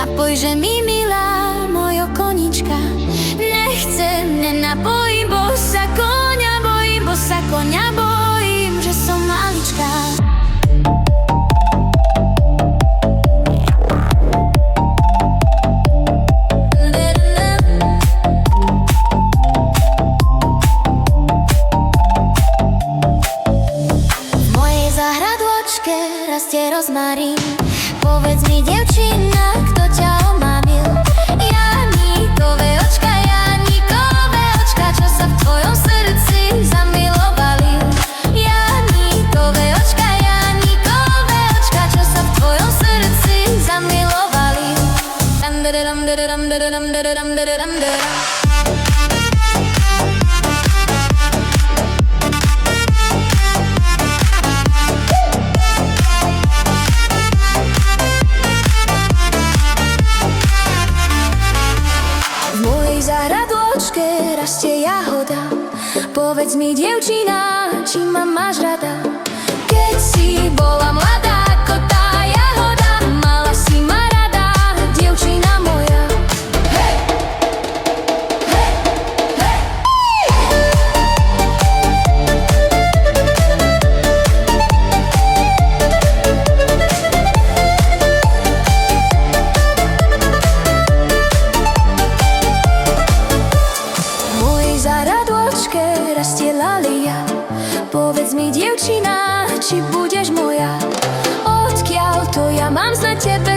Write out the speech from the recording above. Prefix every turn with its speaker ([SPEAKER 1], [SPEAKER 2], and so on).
[SPEAKER 1] Napojže mi milá, mojo konička. Nechcem, nenapojím, bo sa koňa bojím, že som maličká. V mojej záhradôčke rastie rozmarín. Povedz mi, dievčina, kto ťa omamil? Janíkové očka, čo sa v tvojom srdci zamilovali. Janíkové očka, čo sa v tvojom srdci zamilovali. V mojej záhradôčke rastie jahoda. Povedz mi, dievčina, či ma máš rada? Keď si bola mladá ako tá jahoda, mala si ma rada, dievčina moja. Hej! Hej! Hej! V mojej záhradôčke rastie lalia. Povedz mi, dievčina, či budeš moja? Odkiaľ to ja mám znať tebe